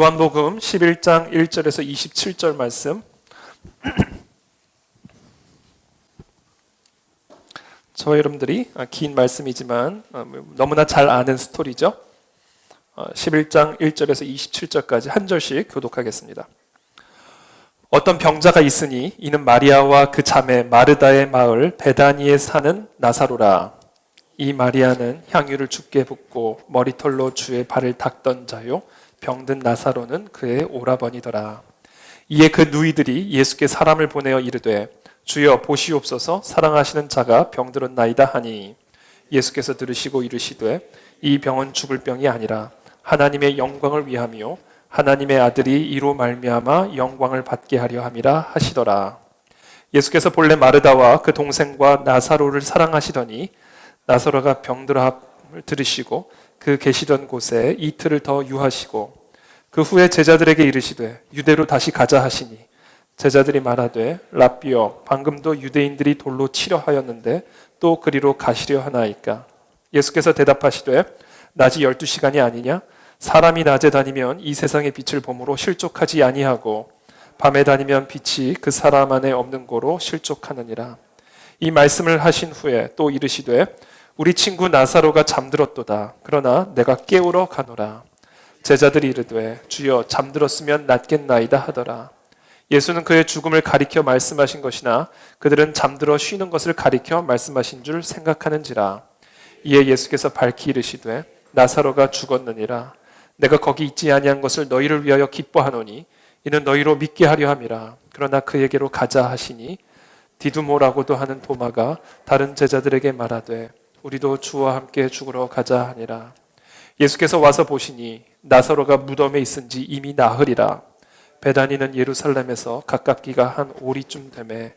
요한복음 11장 1절에서 27절 말씀. 저와 여러분들이 긴 말씀이지만 너무나 잘 아는 스토리죠. 11장 1절에서 27절까지 한 절씩 교독하겠습니다. 어떤 병자가 있으니 이는 마리아와 그 자매 마르다의 마을 베다니에 사는 나사로라. 이 마리아는 향유를 주께 붓고 머리털로 주의 발을 닦던 자요, 병든 나사로는 그의 오라버니더라. 이에 그 누이들이 예수께 사람을 보내어 이르되 주여 보시옵소서, 사랑하시는 자가 병들었나이다 하니, 예수께서 들으시고 이르시되 이 병은 죽을 병이 아니라 하나님의 영광을 위함이요 하나님의 아들이 이로 말미암아 영광을 받게 하려 함이라 하시더라. 예수께서 본래 마르다와 그 동생과 나사로를 사랑하시더니 나사로가 병들어함을 들으시고 그 계시던 곳에 이틀을 더 유하시고 그 후에 제자들에게 이르시되 유대로 다시 가자 하시니, 제자들이 말하되 랍비여, 방금도 유대인들이 돌로 치려 하였는데 또 그리로 가시려 하나이까? 예수께서 대답하시되 낮이 12시간이 아니냐? 사람이 낮에 다니면 이 세상의 빛을 보므로 실족하지 아니하고 밤에 다니면 빛이 그 사람 안에 없는 고로 실족하느니라. 이 말씀을 하신 후에 또 이르시되 우리 친구 나사로가 잠들었도다. 그러나 내가 깨우러 가노라. 제자들이 이르되 주여, 잠들었으면 낫겠나이다 하더라. 예수는 그의 죽음을 가리켜 말씀하신 것이나 그들은 잠들어 쉬는 것을 가리켜 말씀하신 줄 생각하는지라. 이에 예수께서 밝히 이르시되 나사로가 죽었느니라. 내가 거기 있지 아니한 것을 너희를 위하여 기뻐하노니 이는 너희로 믿게 하려 함이라. 그러나 그에게로 가자 하시니, 디두모라고도 하는 도마가 다른 제자들에게 말하되 우리도 주와 함께 죽으러 가자 하니라. 예수께서 와서 보시니 나사로가 무덤에 있은지 이미 나흘이라. 베다니는 예루살렘에서 가깝기가 한 오리쯤 되매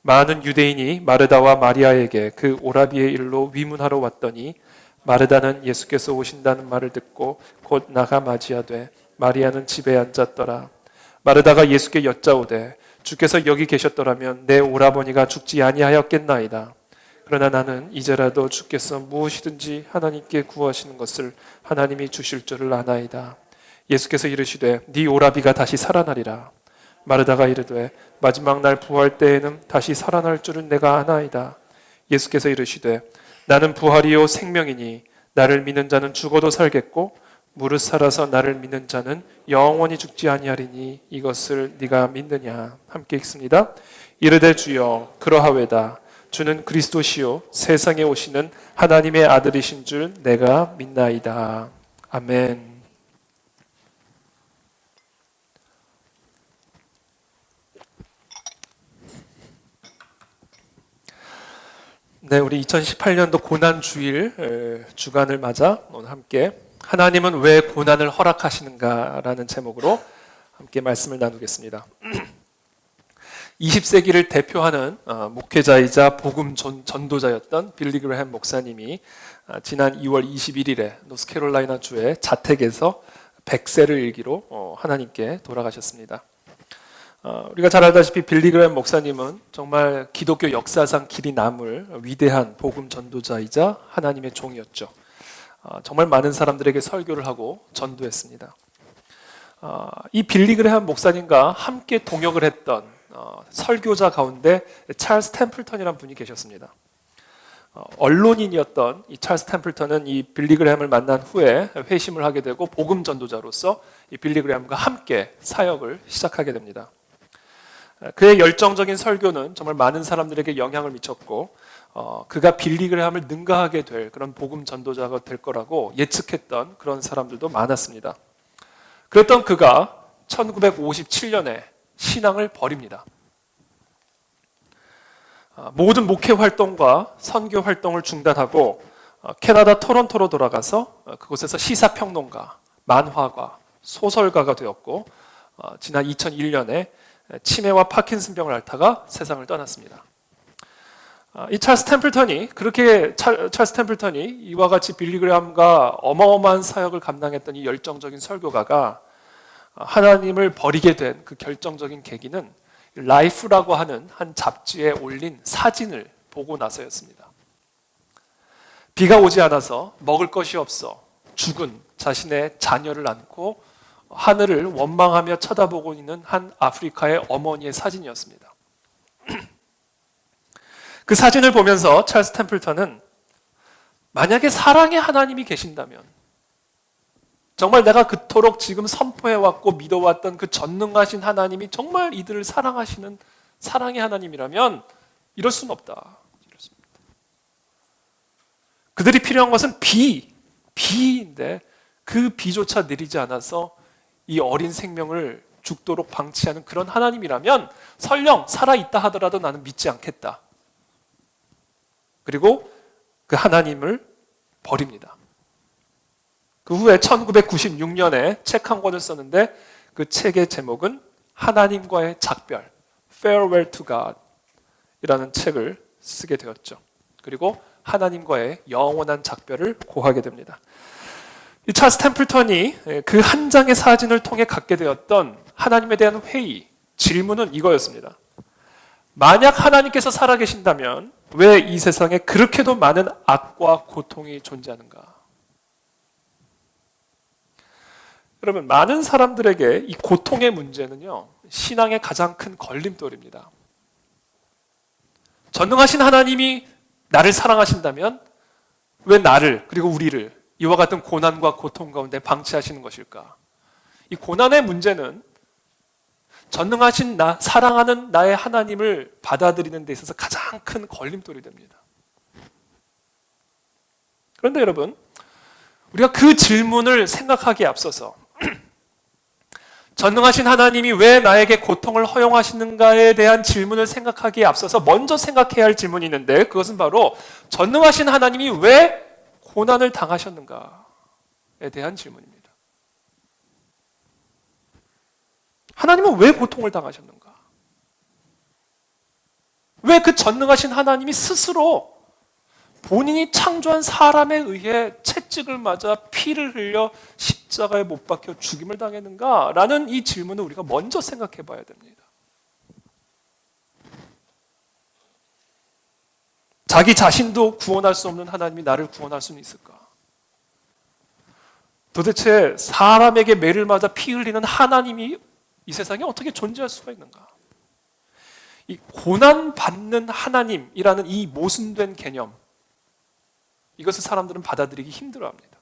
많은 유대인이 마르다와 마리아에게 그 오라비의 일로 위문하러 왔더니, 마르다는 예수께서 오신다는 말을 듣고 곧 나가 맞이하되 마리아는 집에 앉았더라. 마르다가 예수께 여짜오되 주께서 여기 계셨더라면 내 오라버니가 죽지 아니하였겠나이다. 그러나 나는 이제라도 주께서 무엇이든지 하나님께 구하시는 것을 하나님이 주실 줄을 아나이다. 예수께서 이르시되 네 오라비가 다시 살아나리라. 마르다가 이르되 마지막 날 부활 때에는 다시 살아날 줄은 내가 아나이다. 예수께서 이르시되 나는 부활이요 생명이니 나를 믿는 자는 죽어도 살겠고 무릇 살아서 나를 믿는 자는 영원히 죽지 아니하리니 이것을 네가 믿느냐. 함께 읽습니다. 이르되 주여, 그러하외다. 주는 그리스도시요 세상에 오시는 하나님의 아들이신 줄 내가 믿나이다. 아멘. 네, 우리 2018년도 고난주일 주간을 맞아 오늘 함께 하나님은 왜 고난을 허락하시는가라는 제목으로 함께 말씀을 나누겠습니다. 20세기를 대표하는 목회자이자 복음 전도자였던 빌리 그레햄 목사님이 지난 2월 21일에 노스캐롤라이나 주의 자택에서 100세를 일기로 하나님께 돌아가셨습니다. 우리가 잘 알다시피 빌리 그레햄 목사님은 정말 기독교 역사상 길이 남을 위대한 복음 전도자이자 하나님의 종이었죠. 정말 많은 사람들에게 설교를 하고 전도했습니다. 이 빌리 그레햄 목사님과 함께 동역을 했던 설교자 가운데 찰스 템플턴이라는 분이 계셨습니다. 언론인이었던 이 찰스 템플턴은 이 빌리 그레햄을 만난 후에 회심을 하게 되고 복음 전도자로서 이 빌리 그레햄과 함께 사역을 시작하게 됩니다. 그의 열정적인 설교는 정말 많은 사람들에게 영향을 미쳤고 그가 빌리 그레햄을 능가하게 될 그런 복음 전도자가 될 거라고 예측했던 그런 사람들도 많았습니다. 그랬던 그가 1957년에 신앙을 버립니다. 모든 목회 활동과 선교 활동을 중단하고 캐나다 토론토로 돌아가서 그곳에서 시사평론가, 만화가, 소설가가 되었고 지난 2001년에 치매와 파킨슨병을 앓다가 세상을 떠났습니다. 이 찰스 템플턴이 이와 같이 빌리 그레햄과 어마어마한 사역을 감당했던 이 열정적인 설교가가 하나님을 버리게 된 그 결정적인 계기는 라이프라고 하는 한 잡지에 올린 사진을 보고 나서였습니다. 비가 오지 않아서 먹을 것이 없어 죽은 자신의 자녀를 안고 하늘을 원망하며 쳐다보고 있는 한 아프리카의 어머니의 사진이었습니다. 그 사진을 보면서 찰스 템플턴은 만약에 사랑의 하나님이 계신다면, 정말 내가 그토록 지금 선포해왔고 믿어왔던 그 전능하신 하나님이 정말 이들을 사랑하시는 사랑의 하나님이라면 이럴 수는 없다. 이렇습니다. 그들이 필요한 것은 비인데 그 비조차 내리지 않아서 이 어린 생명을 죽도록 방치하는 그런 하나님이라면 설령 살아있다 하더라도 나는 믿지 않겠다. 그리고 그 하나님을 버립니다. 그 후에 1996년에 책 한 권을 썼는데 그 책의 제목은 하나님과의 작별, Farewell to God 이라는 책을 쓰게 되었죠. 그리고 하나님과의 영원한 작별을 고하게 됩니다. 이 찰스 템플턴이 그 한 장의 사진을 통해 갖게 되었던 하나님에 대한 회의, 질문은 이거였습니다. 만약 하나님께서 살아계신다면 왜 이 세상에 그렇게도 많은 악과 고통이 존재하는가? 여러분, 많은 사람들에게 이 고통의 문제는요, 신앙의 가장 큰 걸림돌입니다. 전능하신 하나님이 나를 사랑하신다면 왜 나를, 그리고 우리를 이와 같은 고난과 고통 가운데 방치하시는 것일까? 이 고난의 문제는 전능하신 사랑하는 나의 하나님을 받아들이는 데 있어서 가장 큰 걸림돌이 됩니다. 그런데 여러분, 우리가 그 질문을 생각하기에 앞서서 전능하신 하나님이 왜 나에게 고통을 허용하시는가에 대한 질문을 생각하기에 앞서서 먼저 생각해야 할 질문이 있는데, 그것은 바로 전능하신 하나님이 왜 고난을 당하셨는가에 대한 질문입니다. 하나님은 왜 고통을 당하셨는가? 왜 그 전능하신 하나님이 스스로 본인이 창조한 사람에 의해 채찍을 맞아 피를 흘려 십자가에 못 박혀 죽임을 당했는가? 라는 이 질문을 우리가 먼저 생각해 봐야 됩니다. 자기 자신도 구원할 수 없는 하나님이 나를 구원할 수는 있을까? 도대체 사람에게 매를 맞아 피 흘리는 하나님이 이 세상에 어떻게 존재할 수가 있는가? 이 고난받는 하나님이라는 이 모순된 개념, 이것을 사람들은 받아들이기 힘들어합니다.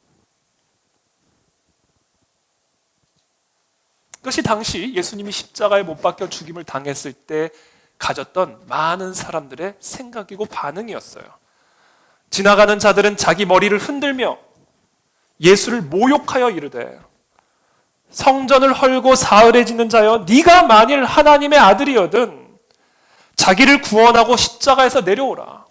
그것이 당시 예수님이 십자가에 못 박혀 죽임을 당했을 때 가졌던 많은 사람들의 생각이고 반응이었어요. 지나가는 자들은 자기 머리를 흔들며 예수를 모욕하여 이르되, 성전을 헐고 사흘에 짓는 자여, 네가 만일 하나님의 아들이거든 자기를 구원하고 십자가에서 내려오라.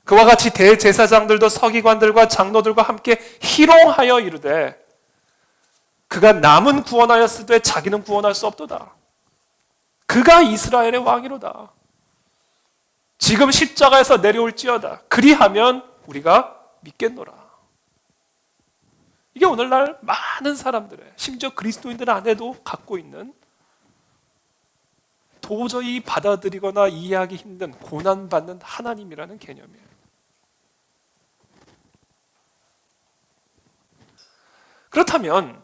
그와 같이 대제사장들도 서기관들과 장로들과 함께 희롱하여 이르되, 그가 남은 구원하였으되 자기는 구원할 수 없도다. 그가 이스라엘의 왕이로다. 지금 십자가에서 내려올지어다. 그리하면 우리가 믿겠노라. 이게 오늘날 많은 사람들의, 심지어 그리스도인들 안에도 갖고 있는 도저히 받아들이거나 이해하기 힘든 고난받는 하나님이라는 개념이에요. 그렇다면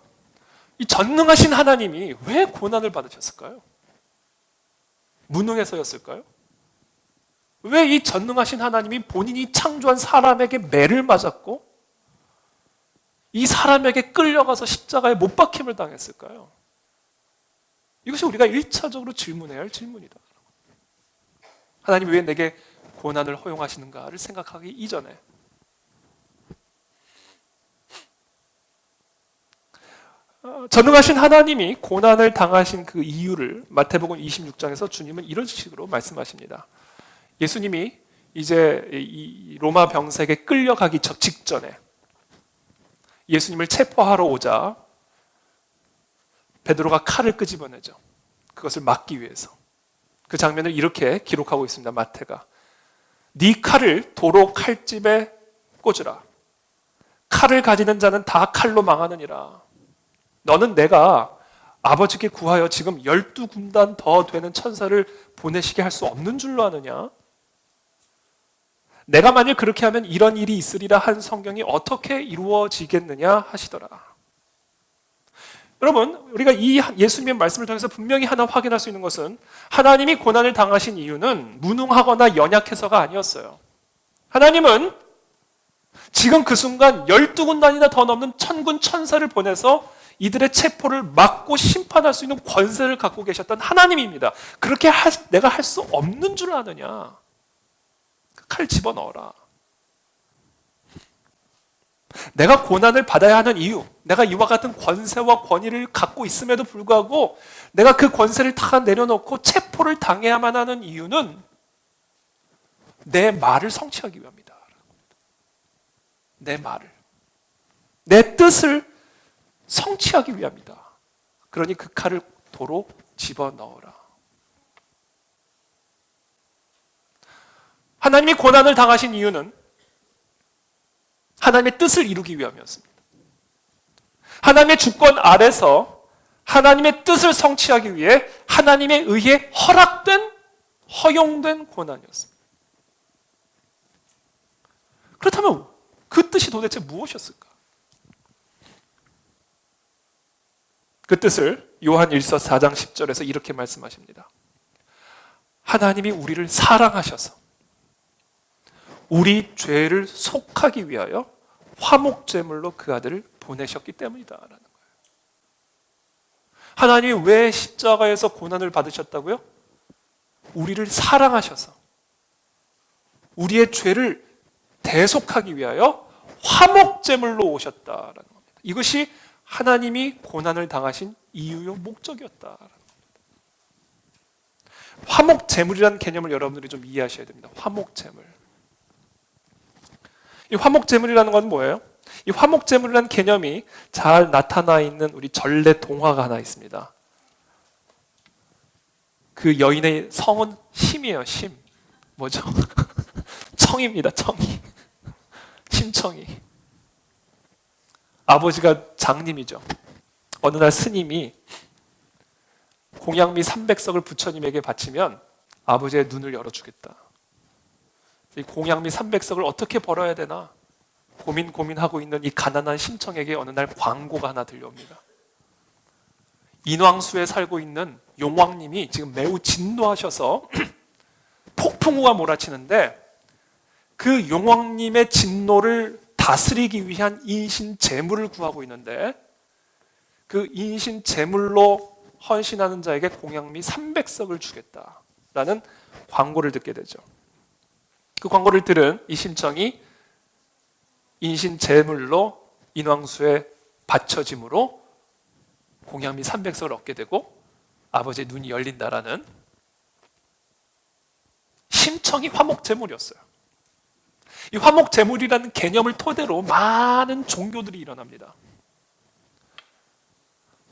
이 전능하신 하나님이 왜 고난을 받으셨을까요? 무능해서였을까요? 왜 이 전능하신 하나님이 본인이 창조한 사람에게 매를 맞았고 이 사람에게 끌려가서 십자가에 못 박힘을 당했을까요? 이것이 우리가 1차적으로 질문해야 할 질문이다. 하나님이 왜 내게 고난을 허용하시는가를 생각하기 이전에, 전능하신 하나님이 고난을 당하신 그 이유를 마태복음 26장에서 주님은 이런 식으로 말씀하십니다. 예수님이 이제 이 로마 병사에게 끌려가기 직전에 예수님을 체포하러 오자 베드로가 칼을 끄집어내죠. 그것을 막기 위해서. 그 장면을 이렇게 기록하고 있습니다. 마태가. 네 칼을 도로 칼집에 꽂으라. 칼을 가지는 자는 다 칼로 망하느니라. 너는 내가 아버지께 구하여 지금 12군단 더 되는 천사를 보내시게 할 수 없는 줄로 아느냐? 내가 만일 그렇게 하면 이런 일이 있으리라 한 성경이 어떻게 이루어지겠느냐 하시더라. 여러분, 우리가 이 예수님의 말씀을 통해서 분명히 하나 확인할 수 있는 것은 하나님이 고난을 당하신 이유는 무능하거나 연약해서가 아니었어요. 하나님은 지금 그 순간 12군단이나 더 넘는 천군 천사를 보내서 이들의 체포를 막고 심판할 수 있는 권세를 갖고 계셨던 하나님입니다. 그렇게 내가 할 수 없는 줄 아느냐? 칼 집어넣어라. 내가 고난을 받아야 하는 이유, 내가 이와 같은 권세와 권위를 갖고 있음에도 불구하고 내가 그 권세를 다 내려놓고 체포를 당해야만 하는 이유는 내 말을 성취하기 위함이다. 내 말을, 내 뜻을 성취하기 위함이다. 그러니 그 칼을 도로 집어넣어라. 하나님이 고난을 당하신 이유는 하나님의 뜻을 이루기 위함이었습니다. 하나님의 주권 아래서 하나님의 뜻을 성취하기 위해 하나님에 의해 허락된, 허용된 고난이었습니다. 그렇다면 그 뜻이 도대체 무엇이었을까? 그 뜻을 요한 1서 4장 10절에서 이렇게 말씀하십니다. 하나님이 우리를 사랑하셔서 우리 죄를 속하기 위하여 화목제물로 그 아들을 보내셨기 때문이다라는 거예요. 하나님이 왜 십자가에서 고난을 받으셨다고요? 우리를 사랑하셔서 우리의 죄를 대속하기 위하여 화목제물로 오셨다라는 겁니다. 이것이 하나님이 고난을 당하신 이유요 목적이었다라는 겁니다. 화목제물이라는 개념을 여러분들이 좀 이해하셔야 됩니다. 화목제물. 이 화목제물이라는 건 뭐예요? 이 화목제물이라는 개념이 잘 나타나 있는 우리 전래 동화가 하나 있습니다. 그 여인의 성은 심이에요. 심. 뭐죠? 청입니다. 청이. 심청이. 아버지가 장님이죠. 어느 날 스님이 공양미 300석을 부처님에게 바치면 아버지의 눈을 열어주겠다. 이 공양미 300석을 어떻게 벌어야 되나 고민하고 있는 이 가난한 심청에게 어느 날 광고가 하나 들려옵니다. 인왕수에 살고 있는 용왕님이 지금 매우 진노하셔서 폭풍우가 몰아치는데 그 용왕님의 진노를 다스리기 위한 인신 제물을 구하고 있는데 그 인신 제물로 헌신하는 자에게 공양미 300석을 주겠다라는 광고를 듣게 되죠. 그 광고를 들은 이 심청이 인신 제물로 인왕수에 바쳐짐으로 공양미 300석을 얻게 되고 아버지의 눈이 열린다라는 심청이 화목제물이었어요. 이 화목제물이라는 개념을 토대로 많은 종교들이 일어납니다.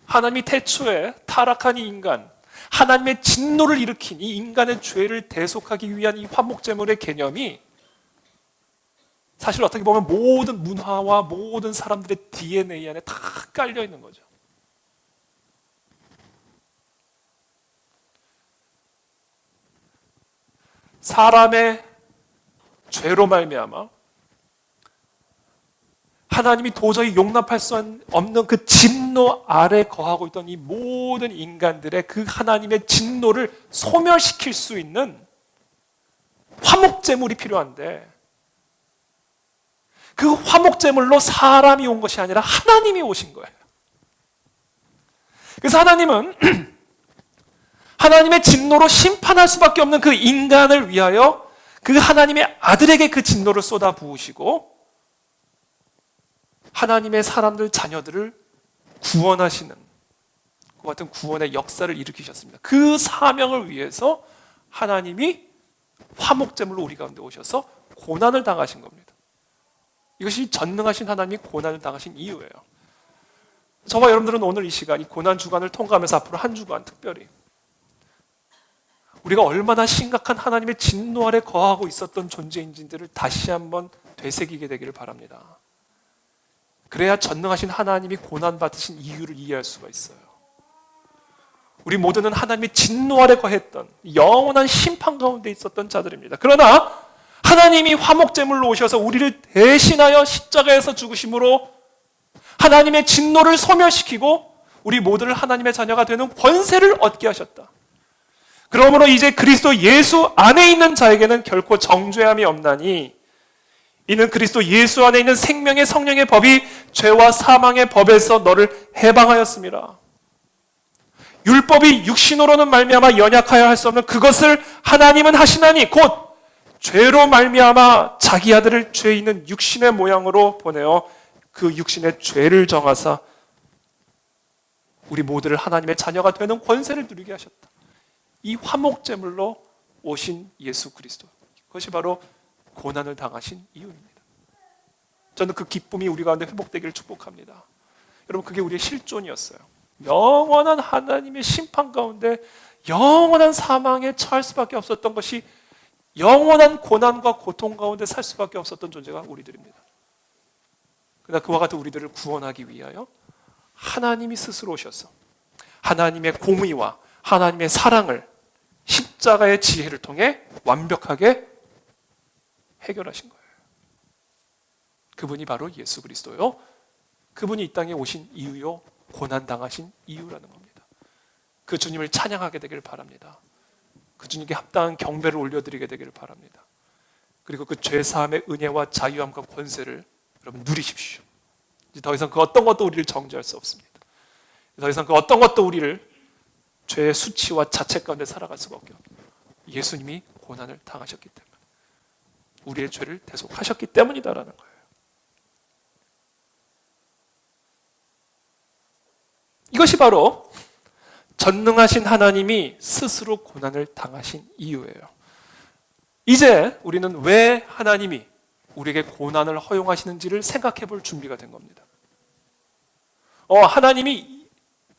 하나님이 태초에 타락한 이 인간, 하나님의 진노를 일으킨 이 인간의 죄를 대속하기 위한 이 화목제물의 개념이 사실 어떻게 보면 모든 문화와 모든 사람들의 DNA 안에 다 깔려 있는 거죠. 사람의 죄로 말미암아 하나님이 도저히 용납할 수 없는 그 진노 아래 거하고 있던 이 모든 인간들의 그 하나님의 진노를 소멸시킬 수 있는 화목제물이 필요한데 그 화목제물로 사람이 온 것이 아니라 하나님이 오신 거예요. 그래서 하나님은 하나님의 진노로 심판할 수밖에 없는 그 인간을 위하여 그 하나님의 아들에게 그 진노를 쏟아 부으시고 하나님의 사람들 자녀들을 구원하시는 그 같은 구원의 역사를 일으키셨습니다. 그 사명을 위해서 하나님이 화목제물로 우리 가운데 오셔서 고난을 당하신 겁니다. 이것이 전능하신 하나님이 고난을 당하신 이유예요. 저와 여러분들은 오늘 이 시간, 이 고난 주간을 통과하면서 앞으로 한 주간 특별히 우리가 얼마나 심각한 하나님의 진노 아래 거하고 있었던 존재인지를 다시 한번 되새기게 되기를 바랍니다. 그래야 전능하신 하나님이 고난받으신 이유를 이해할 수가 있어요. 우리 모두는 하나님의 진노 아래 거했던 영원한 심판 가운데 있었던 자들입니다. 그러나 하나님이 화목제물로 오셔서 우리를 대신하여 십자가에서 죽으심으로 하나님의 진노를 소멸시키고 우리 모두를 하나님의 자녀가 되는 권세를 얻게 하셨다. 그러므로 이제 그리스도 예수 안에 있는 자에게는 결코 정죄함이 없나니 이는 그리스도 예수 안에 있는 생명의 성령의 법이 죄와 사망의 법에서 너를 해방하였습니다. 율법이 육신으로는 말미암아 연약하여 할 수 없는 그것을 하나님은 하시나니 곧 죄로 말미암아 자기 아들을 죄 있는 육신의 모양으로 보내어 그 육신의 죄를 정하사 우리 모두를 하나님의 자녀가 되는 권세를 누리게 하셨다. 이 화목제물로 오신 예수 그리스도, 그것이 바로 고난을 당하신 이유입니다. 저는 그 기쁨이 우리 가운데 회복되기를 축복합니다. 여러분, 그게 우리의 실존이었어요. 영원한 하나님의 심판 가운데 영원한 사망에 처할 수밖에 없었던 것이 영원한 고난과 고통 가운데 살 수밖에 없었던 존재가 우리들입니다. 그러나 그와 같은 우리들을 구원하기 위하여 하나님이 스스로 오셔서 하나님의 공의와 하나님의 사랑을 십자가의 지혜를 통해 완벽하게 해결하신 거예요. 그분이 바로 예수 그리스도요. 그분이 이 땅에 오신 이유요. 고난당하신 이유라는 겁니다. 그 주님을 찬양하게 되기를 바랍니다. 그 주님께 합당한 경배를 올려드리게 되기를 바랍니다. 그리고 그 죄사함의 은혜와 자유함과 권세를 여러분 누리십시오. 이제 더 이상 그 어떤 것도 우리를 정죄할 수 없습니다. 더 이상 그 어떤 것도 우리를 죄의 수치와 자책 가운데 살아갈 수가 없게 합니다. 예수님이 고난을 당하셨기 때문에, 우리의 죄를 대속하셨기 때문이다라는 거예요. 이것이 바로 전능하신 하나님이 스스로 고난을 당하신 이유예요. 이제 우리는 왜 하나님이 우리에게 고난을 허용하시는지를 생각해 볼 준비가 된 겁니다.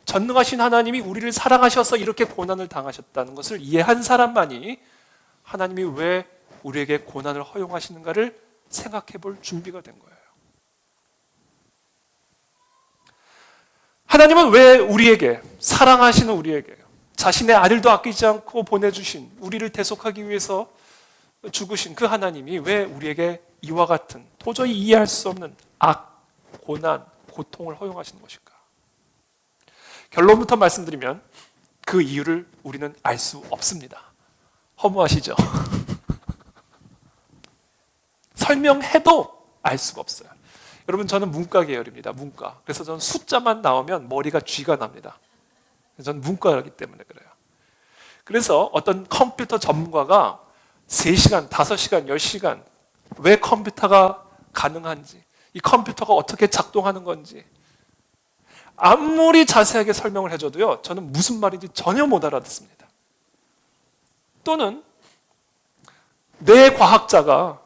전능하신 하나님이 우리를 사랑하셔서 이렇게 고난을 당하셨다는 것을 이해한 사람만이 하나님이 왜 우리에게 고난을 허용하시는가를 생각해 볼 준비가 된 거예요. 하나님은 왜 우리에게, 사랑하시는 우리에게 자신의 아들도 아끼지 않고 보내주신, 우리를 대속하기 위해서 죽으신 그 하나님이 왜 우리에게 이와 같은 도저히 이해할 수 없는 악, 고난, 고통을 허용하시는 것일까? 결론부터 말씀드리면 그 이유를 우리는 알 수 없습니다. 허무하시죠? 설명해도 알 수가 없어요. 여러분, 저는 문과 계열입니다. 문과. 그래서 저는 숫자만 나오면 머리가 쥐가 납니다. 저는 문과이기 때문에 그래요. 그래서 어떤 컴퓨터 전문가가 3시간, 5시간, 10시간 왜 컴퓨터가 가능한지, 이 컴퓨터가 어떻게 작동하는 건지 아무리 자세하게 설명을 해줘도요, 저는 무슨 말인지 전혀 못 알아듣습니다. 또는 뇌 과학자가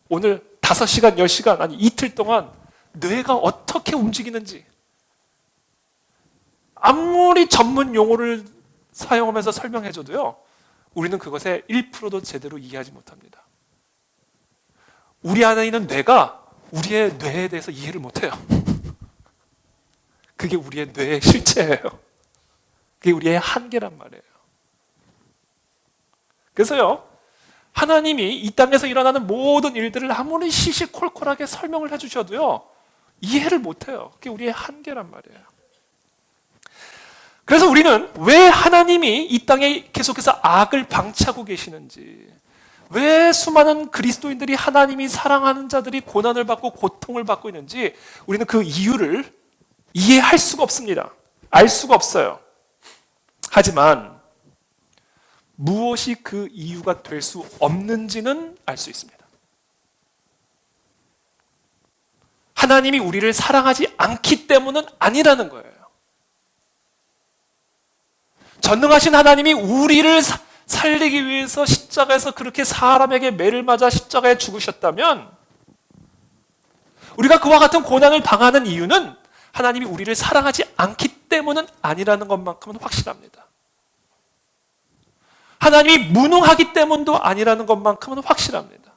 오늘 5시간, 10시간, 아니 이틀 동안 뇌가 어떻게 움직이는지 아무리 전문 용어를 사용하면서 설명해줘도요, 우리는 그것의 1%도 제대로 이해하지 못합니다. 우리 안에 있는 뇌가 우리의 뇌에 대해서 이해를 못해요. 그게 우리의 뇌의 실체예요. 그게 우리의 한계란 말이에요. 그래서요, 하나님이 이 땅에서 일어나는 모든 일들을 아무리 시시콜콜하게 설명을 해주셔도요, 이해를 못해요. 그게 우리의 한계란 말이에요. 그래서 우리는 왜 하나님이 이 땅에 계속해서 악을 방치하고 계시는지, 왜 수많은 그리스도인들이, 하나님이 사랑하는 자들이 고난을 받고 고통을 받고 있는지 우리는 그 이유를 이해할 수가 없습니다. 알 수가 없어요. 하지만 무엇이 그 이유가 될 수 없는지는 알 수 있습니다. 하나님이 우리를 사랑하지 않기 때문은 아니라는 거예요. 전능하신 하나님이 우리를 살리기 위해서 십자가에서 그렇게 사람에게 매를 맞아 십자가에 죽으셨다면, 우리가 그와 같은 고난을 당하는 이유는 하나님이 우리를 사랑하지 않기 때문은 아니라는 것만큼은 확실합니다. 하나님이 무능하기 때문도 아니라는 것만큼은 확실합니다.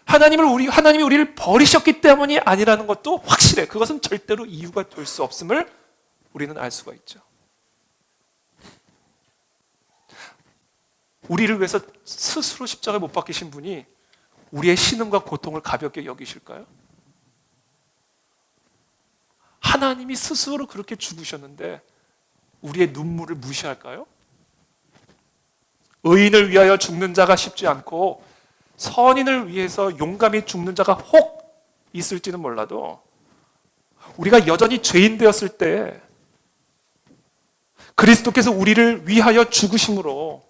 하나님이 우리를 버리셨기 때문이 아니라는 것도 확실해. 그것은 절대로 이유가 될 수 없음을 우리는 알 수가 있죠. 우리를 위해서 스스로 십자가에 못 박히신 분이 우리의 신음과 고통을 가볍게 여기실까요? 하나님이 스스로 그렇게 죽으셨는데 우리의 눈물을 무시할까요? 의인을 위하여 죽는 자가 쉽지 않고 선인을 위해서 용감히 죽는 자가 혹 있을지는 몰라도 우리가 여전히 죄인 되었을 때 그리스도께서 우리를 위하여 죽으심으로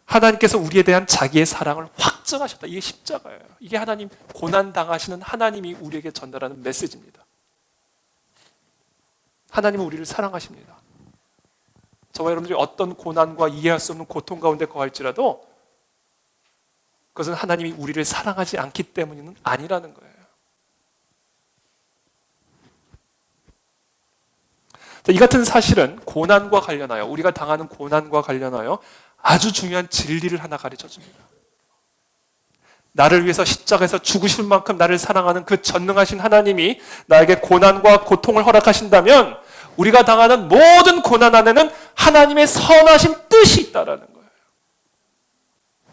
하나님께서 우리에 대한 자기의 사랑을 확증하셨다. 이게 십자가예요. 이게 하나님, 고난당하시는 하나님이 우리에게 전달하는 메시지입니다. 하나님은 우리를 사랑하십니다. 저와 여러분들이 어떤 고난과 이해할 수 없는 고통 가운데 거할지라도 그것은 하나님이 우리를 사랑하지 않기 때문은 아니라는 거예요. 이 같은 사실은 고난과 관련하여, 우리가 당하는 고난과 관련하여 아주 중요한 진리를 하나 가르쳐 줍니다. 나를 위해서 십자가에서 죽으실 만큼 나를 사랑하는 그 전능하신 하나님이 나에게 고난과 고통을 허락하신다면 우리가 당하는 모든 고난 안에는 하나님의 선하신 뜻이 있다라는 거예요.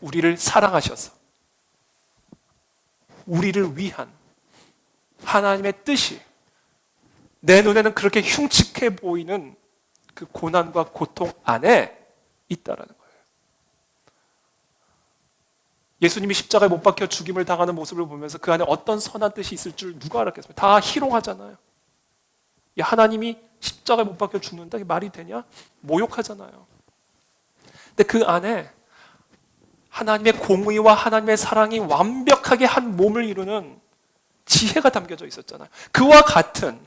우리를 사랑하셔서 우리를 위한 하나님의 뜻이 내 눈에는 그렇게 흉측해 보이는 그 고난과 고통 안에 있다라는 거예요. 예수님이 십자가에 못 박혀 죽임을 당하는 모습을 보면서 그 안에 어떤 선한 뜻이 있을 줄 누가 알았겠습니까? 다 희롱하잖아요. 하나님이 십자가에 못 박혀 죽는다? 이게 말이 되냐? 모욕하잖아요. 근데 그 안에 하나님의 공의와 하나님의 사랑이 완벽하게 한 몸을 이루는 지혜가 담겨져 있었잖아요. 그와 같은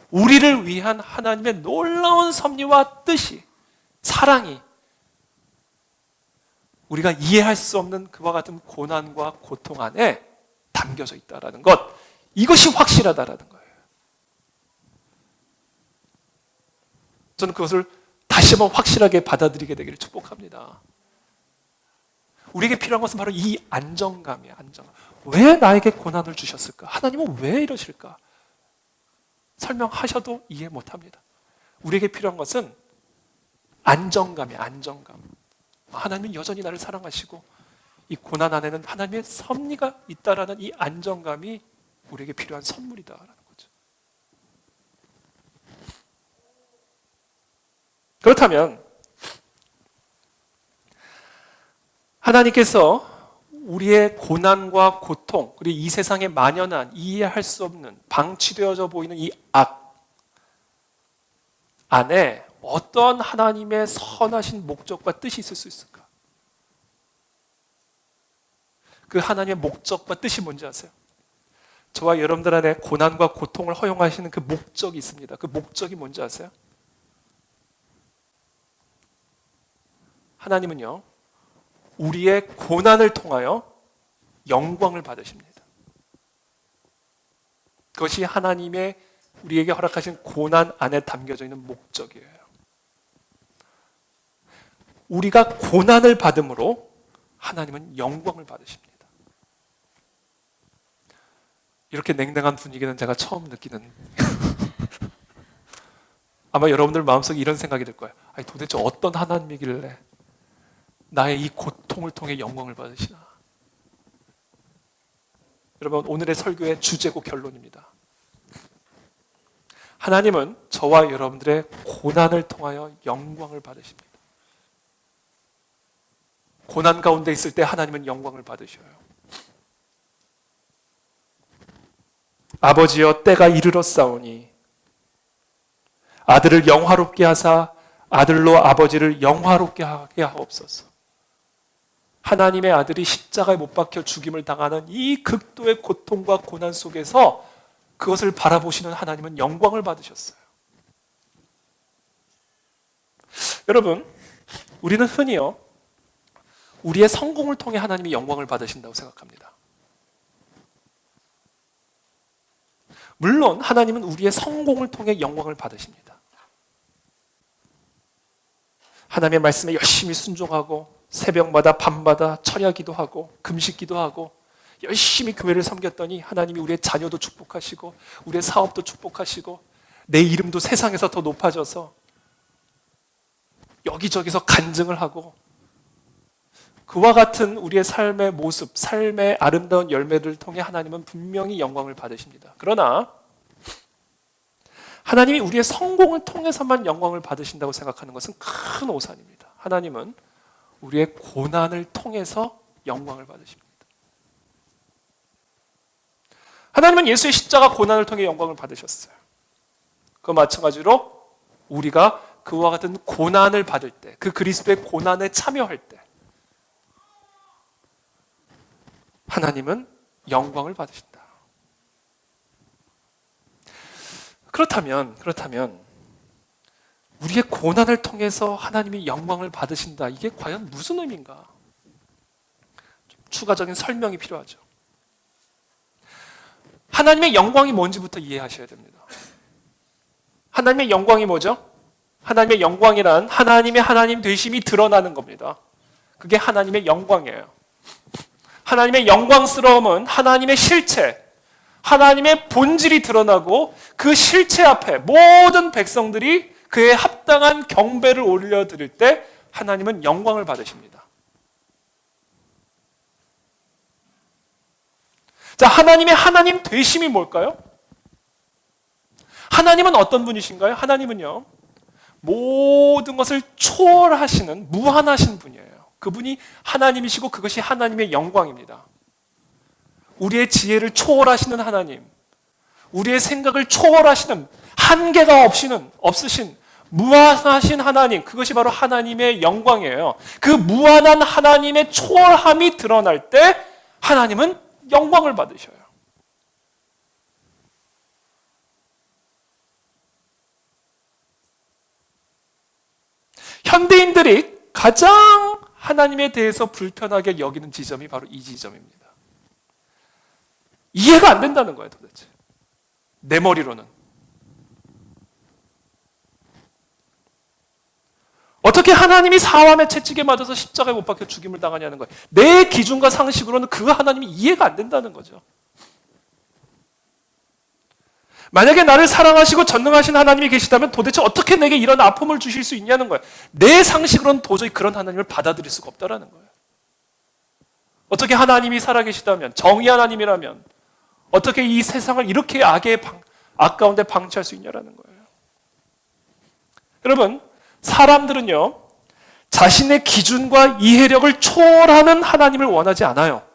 우리를 위한 하나님의 놀라운 섭리와 뜻이, 사랑이 우리가 이해할 수 없는 그와 같은 고난과 고통 안에 담겨져 있다는 것, 이것이 확실하다라는 거예요. 저는 그것을 다시 한번 확실하게 받아들이게 되기를 축복합니다. 우리에게 필요한 것은 바로 이 안정감이에요. 안정감. 왜 나에게 고난을 주셨을까? 하나님은 왜 이러실까? 설명하셔도 이해 못합니다. 우리에게 필요한 것은 안정감이에요. 안정감. 하나님은 여전히 나를 사랑하시고 이 고난 안에는 하나님의 섭리가 있다라는 이 안정감이 우리에게 필요한 선물이다라는 거죠. 그렇다면 하나님께서 우리의 고난과 고통, 그리고 이 세상에 만연한 이해할 수 없는 방치되어져 보이는 이 악 안에 어떤 하나님의 선하신 목적과 뜻이 있을 수 있을까? 그 하나님의 목적과 뜻이 뭔지 아세요? 저와 여러분들 안에 고난과 고통을 허용하시는 그 목적이 있습니다. 그 목적이 뭔지 아세요? 하나님은요, 우리의 고난을 통하여 영광을 받으십니다. 그것이 하나님의 우리에게 허락하신 고난 안에 담겨져 있는 목적이에요. 우리가 고난을 받음으로 하나님은 영광을 받으십니다. 이렇게 냉랭한 분위기는 제가 처음 느끼는 아마 여러분들 마음속에 이런 생각이 들 거예요. 아니, 도대체 어떤 하나님이길래 나의 이 고통을 통해 영광을 받으시나? 여러분, 오늘의 설교의 주제고 결론입니다. 하나님은 저와 여러분들의 고난을 통하여 영광을 받으십니다. 고난 가운데 있을 때 하나님은 영광을 받으셔요. 아버지여, 때가 이르렀사오니 아들을 영화롭게 하사 아들로 아버지를 영화롭게 하게 하옵소서. 하나님의 아들이 십자가에 못 박혀 죽임을 당하는 이 극도의 고통과 고난 속에서 그것을 바라보시는 하나님은 영광을 받으셨어요. 여러분, 우리는 흔히요, 우리의 성공을 통해 하나님이 영광을 받으신다고 생각합니다. 물론 하나님은 우리의 성공을 통해 영광을 받으십니다. 하나님의 말씀에 열심히 순종하고 새벽마다 밤마다 철야기도 하고 금식기도 하고 열심히 교회를 섬겼더니 하나님이 우리의 자녀도 축복하시고 우리의 사업도 축복하시고 내 이름도 세상에서 더 높아져서 여기저기서 간증을 하고 그와 같은 우리의 삶의 모습, 삶의 아름다운 열매들을 통해 하나님은 분명히 영광을 받으십니다. 그러나 하나님이 우리의 성공을 통해서만 영광을 받으신다고 생각하는 것은 큰 오산입니다. 하나님은 우리의 고난을 통해서 영광을 받으십니다. 하나님은 예수의 십자가 고난을 통해 영광을 받으셨어요. 그 마찬가지로 우리가 그와 같은 고난을 받을 때, 그 그리스도의 고난에 참여할 때 하나님은 영광을 받으신다. 그렇다면 우리의 고난을 통해서 하나님이 영광을 받으신다. 이게 과연 무슨 의미인가? 좀 추가적인 설명이 필요하죠. 하나님의 영광이 뭔지부터 이해하셔야 됩니다. 하나님의 영광이 뭐죠? 하나님의 영광이란 하나님의 하나님 되심이 드러나는 겁니다. 그게 하나님의 영광이에요. 하나님의 영광스러움은 하나님의 실체, 하나님의 본질이 드러나고 그 실체 앞에 모든 백성들이 그에 합당한 경배를 올려드릴 때 하나님은 영광을 받으십니다. 자, 하나님의 하나님 되심이 뭘까요? 하나님은 어떤 분이신가요? 하나님은요, 모든 것을 초월하시는 무한하신 분이에요. 그분이 하나님이시고 그것이 하나님의 영광입니다. 우리의 지혜를 초월하시는 하나님, 우리의 생각을 초월하시는 한계가 없으신 무한하신 하나님, 그것이 바로 하나님의 영광이에요. 그 무한한 하나님의 초월함이 드러날 때 하나님은 영광을 받으셔요. 현대인들이 가장 하나님에 대해서 불편하게 여기는 지점이 바로 이 지점입니다. 이해가 안 된다는 거예요, 도대체. 내 머리로는. 어떻게 하나님이 사함에 채찍에 맞아서 십자가에 못 박혀 죽임을 당하냐는 거예요. 내 기준과 상식으로는 그 하나님이 이해가 안 된다는 거죠. 만약에 나를 사랑하시고 전능하신 하나님이 계시다면 도대체 어떻게 내게 이런 아픔을 주실 수 있냐는 거예요. 내 상식으로는 도저히 그런 하나님을 받아들일 수가 없다는 거예요. 어떻게 하나님이 살아계시다면, 정의 하나님이라면 어떻게 이 세상을 이렇게 악 가운데 방치할 수 있냐라는 거예요. 여러분, 사람들은요, 자신의 기준과 이해력을 초월하는 하나님을 원하지 않아요.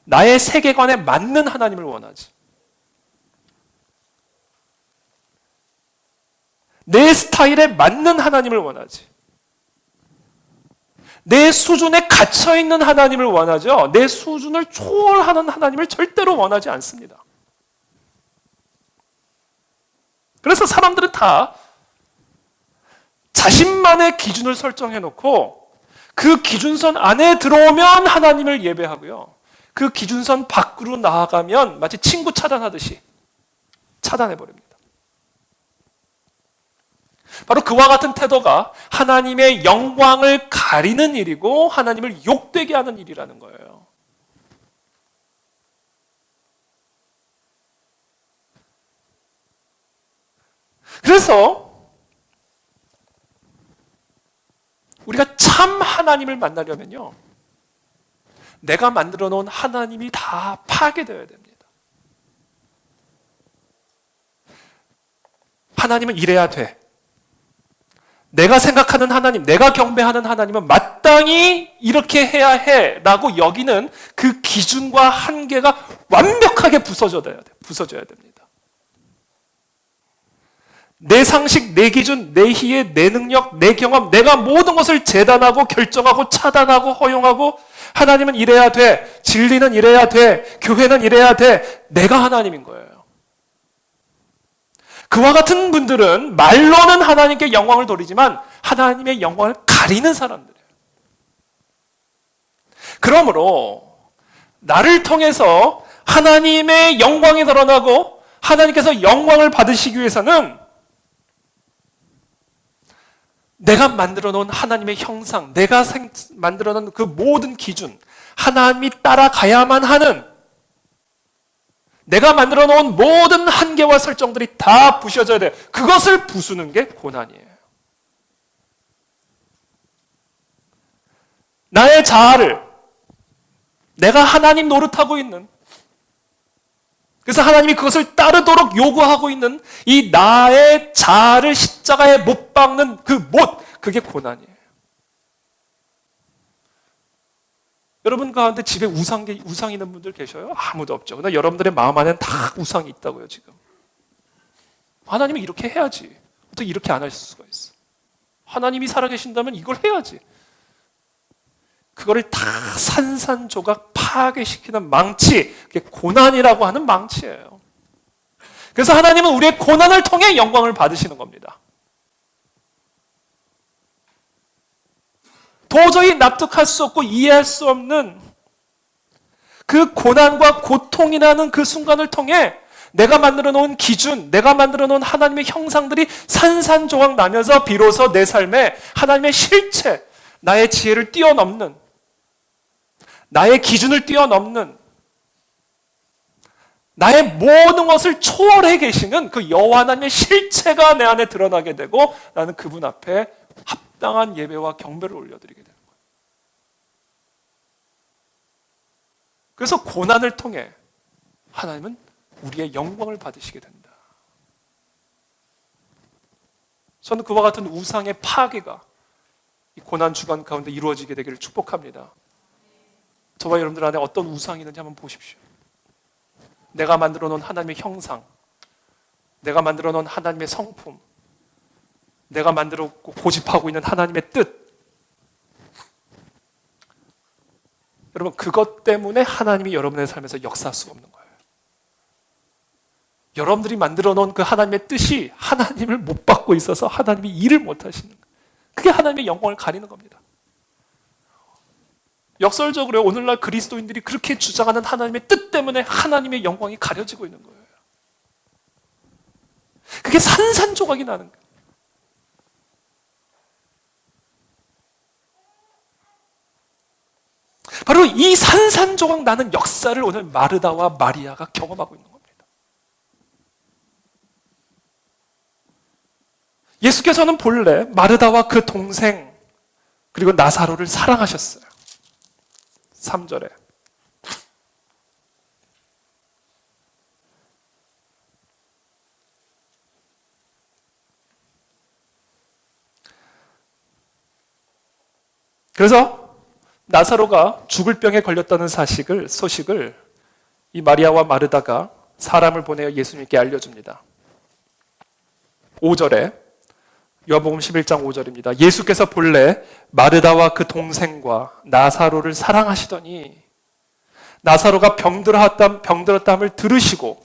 나의 세계관에 맞는 하나님을 원하지. 내 스타일에 맞는 하나님을 원하지. 내 수준에 갇혀있는 하나님을 원하죠. 내 수준을 초월하는 하나님을 절대로 원하지 않습니다. 그래서 사람들은 다 자신만의 기준을 설정해놓고 그 기준선 안에 들어오면 하나님을 예배하고요. 그 기준선 밖으로 나아가면 마치 친구 차단하듯이 차단해버립니다. 바로 그와 같은 태도가 하나님의 영광을 가리는 일이고 하나님을 욕되게 하는 일이라는 거예요. 그래서 우리가 참 하나님을 만나려면요, 내가 만들어 놓은 하나님이 다 파괴되어야 됩니다. 하나님은 이래야 돼. 내가 생각하는 하나님, 내가 경배하는 하나님은 마땅히 이렇게 해야 해라고 여기는 그 기준과 한계가 완벽하게 부서져야 됩니다. 내 상식, 내 기준, 내 희애, 내 능력, 내 경험, 내가 모든 것을 재단하고 결정하고 차단하고 허용하고 하나님은 이래야 돼, 진리는 이래야 돼, 교회는 이래야 돼, 내가 하나님인 거예요. 그와 같은 분들은 말로는 하나님께 영광을 돌리지만 하나님의 영광을 가리는 사람들이에요. 그러므로 나를 통해서 하나님의 영광이 드러나고 하나님께서 영광을 받으시기 위해서는 내가 만들어 놓은 하나님의 형상, 내가 만들어 놓은 그 모든 기준, 하나님이 따라가야만 하는, 내가 만들어 놓은 모든 한계와 설정들이 다 부셔져야 돼요. 그것을 부수는 게 고난이에요. 나의 자아를, 내가 하나님 노릇하고 있는 그래서 하나님이 그것을 따르도록 요구하고 있는 이 나의 자아를 십자가에 못 박는 그 못, 그게 고난이에요. 여러분 가운데 집에 우상 있는 분들 계셔요? 아무도 없죠. 근데 여러분들의 마음 안에는 다 우상이 있다고요, 지금. 하나님이 이렇게 해야지. 어떻게 이렇게 안 하실 수가 있어? 하나님이 살아계신다면 이걸 해야지. 그거를 다 산산조각 파괴시키는 망치, 그게 고난이라고 하는 망치예요. 그래서 하나님은 우리의 고난을 통해 영광을 받으시는 겁니다. 도저히 납득할 수 없고 이해할 수 없는 그 고난과 고통이라는 그 순간을 통해 내가 만들어 놓은 기준, 내가 만들어 놓은 하나님의 형상들이 산산조각 나면서 비로소 내 삶에 하나님의 실체, 나의 지혜를 뛰어넘는, 나의 기준을 뛰어넘는, 나의 모든 것을 초월해 계시는 그 여호와 하나님의 실체가 내 안에 드러나게 되고 나는 그분 앞에 합당한 예배와 경배를 올려드리게 되는 거예요. 그래서 고난을 통해 하나님은 우리의 영광을 받으시게 된다. 저는 그와 같은 우상의 파괴가 이 고난 주간 가운데 이루어지게 되기를 축복합니다. 저와 여러분들 안에 어떤 우상이 있는지 한번 보십시오. 내가 만들어 놓은 하나님의 형상, 내가 만들어 놓은 하나님의 성품, 내가 만들었고 고집하고 있는 하나님의 뜻. 여러분, 그것 때문에 하나님이 여러분의 삶에서 역사할 수 없는 거예요. 여러분들이 만들어 놓은 그 하나님의 뜻이 하나님을 못 받고 있어서 하나님이 일을 못 하시는 거예요. 그게 하나님의 영광을 가리는 겁니다. 역설적으로 오늘날 그리스도인들이 그렇게 주장하는 하나님의 뜻 때문에 하나님의 영광이 가려지고 있는 거예요. 그게 산산조각이 나는 거예요. 바로 이 산산조각 나는 역사를 오늘 마르다와 마리아가 경험하고 있는 겁니다. 예수께서는 본래 마르다와 그 동생 그리고 나사로를 사랑하셨어요. 3절에 그래서 나사로가 죽을 병에 걸렸다는 소식을 이 마리아와 마르다가 사람을 보내어 예수님께 알려줍니다. 5절에 요한복음 11장 5절입니다. 예수께서 본래 마르다와 그 동생과 나사로를 사랑하시더니 나사로가 병들었담을 들으시고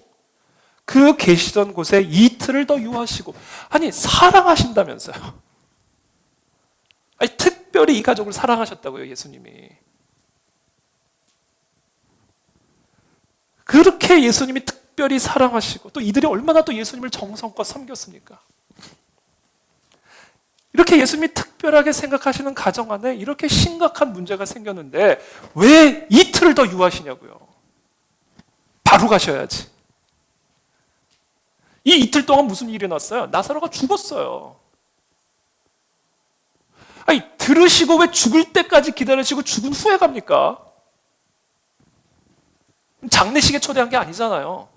그 계시던 곳에 이틀을 더 유하시고, 아니 사랑하신다면서요. 아니 특별히 이 가족을 사랑하셨다고요, 예수님이. 그렇게 예수님이 특별히 사랑하시고 또 이들이 얼마나 또 예수님을 정성껏 섬겼습니까? 이렇게 예수님이 특별하게 생각하시는 가정 안에 이렇게 심각한 문제가 생겼는데 왜 이틀을 더 유하시냐고요. 바로 가셔야지. 이 이틀 동안 무슨 일이 났어요? 나사로가 죽었어요. 아니 들으시고 왜 죽을 때까지 기다리시고 죽은 후에 갑니까? 장례식에 초대한 게 아니잖아요.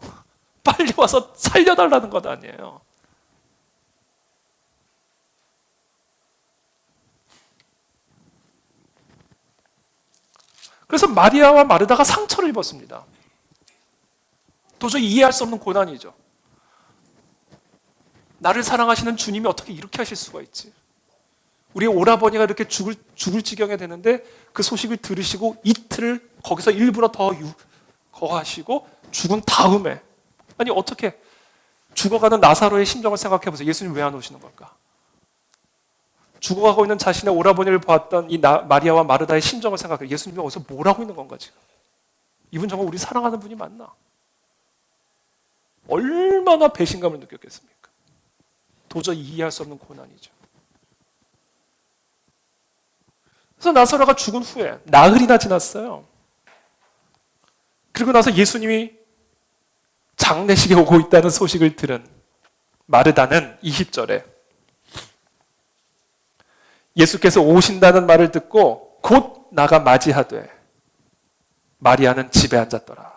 빨리 와서 살려달라는 것 아니에요. 그래서 마리아와 마르다가 상처를 입었습니다. 도저히 이해할 수 없는 고난이죠. 나를 사랑하시는 주님이 어떻게 이렇게 하실 수가 있지? 우리 오라버니가 이렇게 죽을 지경에 되는데 그 소식을 들으시고 이틀을 거기서 일부러 더 거하시고 죽은 다음에, 아니 어떻게 죽어가는 나사로의 심정을 생각해 보세요. 예수님 왜 안 오시는 걸까? 죽어가고 있는 자신의 오라버니를 보았던 이 마리아와 마르다의 심정을 생각해. 예수님이 어디서 뭘 하고 있는 건가 지금? 이분 정말 우리 사랑하는 분이 맞나? 얼마나 배신감을 느꼈겠습니까? 도저히 이해할 수 없는 고난이죠. 그래서 나사로가 죽은 후에 나흘이나 지났어요. 그리고 나서 예수님이 장례식에 오고 있다는 소식을 들은 마르다는 20절에 예수께서 오신다는 말을 듣고 곧 나가 맞이하되 마리아는 집에 앉았더라.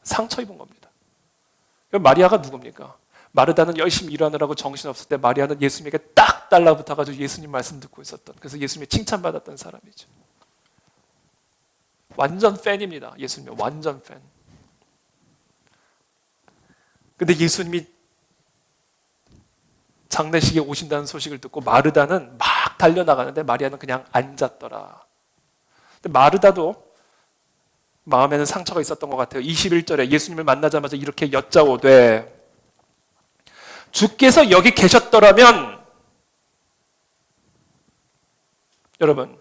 상처 입은 겁니다. 마리아가 누굽니까? 마르다는 열심히 일하느라고 정신없을 때 마리아는 예수님에게 딱 달라붙어가지고 예수님 말씀 듣고 있었던, 그래서 예수님이 칭찬받았던 사람이죠. 완전 팬입니다. 예수님의 완전 팬. 근데 예수님이 장례식에 오신다는 소식을 듣고 마르다는 막 달려나가는데 마리아는 그냥 앉았더라. 근데 마르다도 마음에는 상처가 있었던 것 같아요. 21절에 예수님을 만나자마자 이렇게 여짜오되 주께서 여기 계셨더라면, 여러분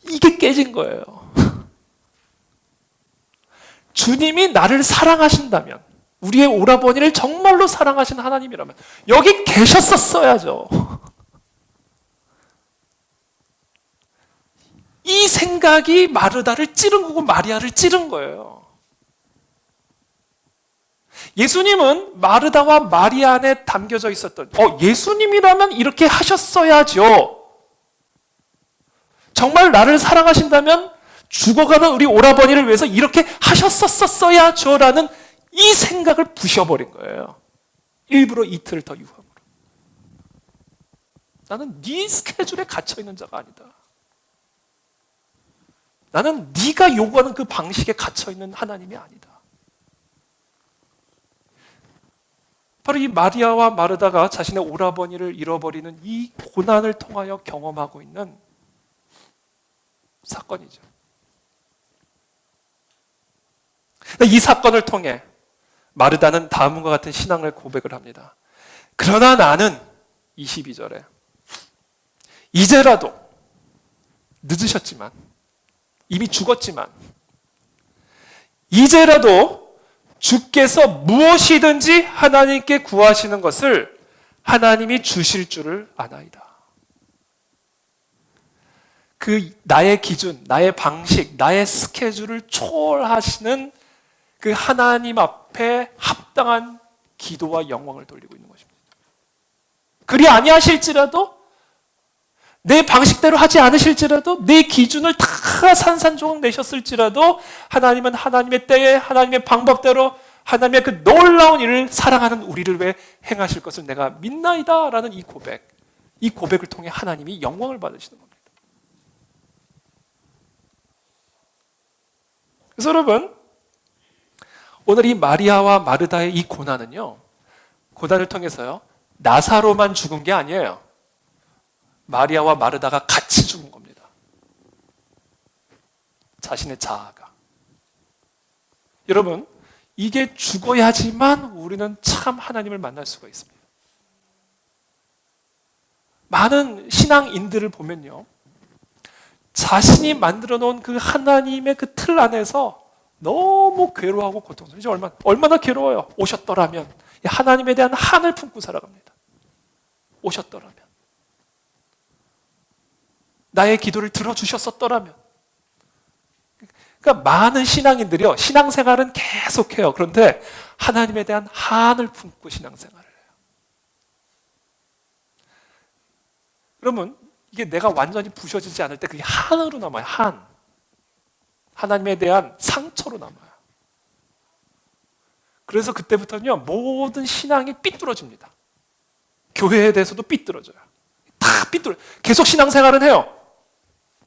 이게 깨진 거예요. 주님이 나를 사랑하신다면, 우리의 오라버니를 정말로 사랑하신 하나님이라면 여기 계셨었어야죠. 이 생각이 마르다를 찌른 거고 마리아를 찌른 거예요. 예수님은 마르다와 마리아 안에 담겨져 있었던, 예수님이라면 이렇게 하셨어야죠. 정말 나를 사랑하신다면 죽어가는 우리 오라버니를 위해서 이렇게 하셨었어야죠 라는 이 생각을 부셔버린 거예요. 일부러 이틀 더 유함으로. 나는 네 스케줄에 갇혀있는 자가 아니다. 나는 네가 요구하는 그 방식에 갇혀있는 하나님이 아니다. 바로 이 마리아와 마르다가 자신의 오라버니를 잃어버리는 이 고난을 통하여 경험하고 있는 사건이죠. 이 사건을 통해 마르다는 다음과 같은 신앙을 고백을 합니다. 그러나 나는 22절에 이제라도 늦으셨지만, 이미 죽었지만 이제라도 주께서 무엇이든지 하나님께 구하시는 것을 하나님이 주실 줄을 아나이다. 그 나의 기준, 나의 방식, 나의 스케줄을 초월하시는 그 하나님 앞에 합당한 기도와 영광을 돌리고 있는 것입니다. 그리 아니하실지라도, 내 방식대로 하지 않으실지라도, 내 기준을 다 산산조각 내셨을지라도 하나님은 하나님의 때에 하나님의 방법대로 하나님의 그 놀라운 일을 사랑하는 우리를 위해 행하실 것을 내가 믿나이다 라는 이 고백, 이 고백을 통해 하나님이 영광을 받으시는 겁니다. 그래서 여러분, 오늘 이 마리아와 마르다의 이 고난은요, 고난을 통해서요 나사로만 죽은 게 아니에요. 마리아와 마르다가 같이 죽은 겁니다. 자신의 자아가. 여러분, 이게 죽어야지만 우리는 참 하나님을 만날 수가 있습니다. 많은 신앙인들을 보면요, 자신이 만들어 놓은 그 하나님의 그 틀 안에서 너무 괴로워하고 고통스러워요. 이제 얼마나 괴로워요. 오셨더라면. 하나님에 대한 한을 품고 살아갑니다. 오셨더라면. 나의 기도를 들어주셨었더라면. 그러니까 많은 신앙인들이요, 신앙생활은 계속해요. 그런데 하나님에 대한 한을 품고 신앙생활을 해요. 그러면 이게 내가 완전히 부셔지지 않을 때 그게 한으로 남아요. 한. 하나님에 대한 상처로 남아요. 그래서 그때부터는요, 모든 신앙이 삐뚤어집니다. 교회에 대해서도 삐뚤어져요. 다 삐뚤어요. 계속 신앙생활은 해요.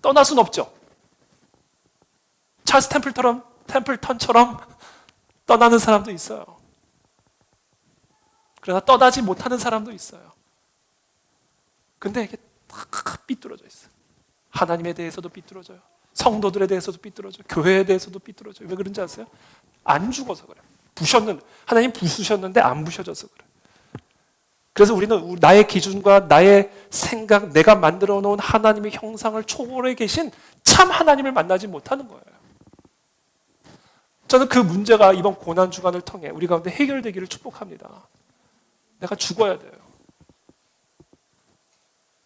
떠날 수는 없죠. 찰스 템플턴처럼 떠나는 사람도 있어요. 그러나 떠나지 못하는 사람도 있어요. 근데 이게 다 삐뚤어져 있어요. 하나님에 대해서도 삐뚤어져요. 성도들에 대해서도 삐뚤어져요. 교회에 대해서도 삐뚤어져요. 왜 그런지 아세요? 안 죽어서 그래요. 하나님 부수셨는데 안 부셔져서 그래요. 그래서 우리는 나의 기준과 나의 생각, 내가 만들어 놓은 하나님의 형상을 초월해 계신 참 하나님을 만나지 못하는 거예요. 저는 그 문제가 이번 고난 주간을 통해 우리 가운데 해결되기를 축복합니다. 내가 죽어야 돼요.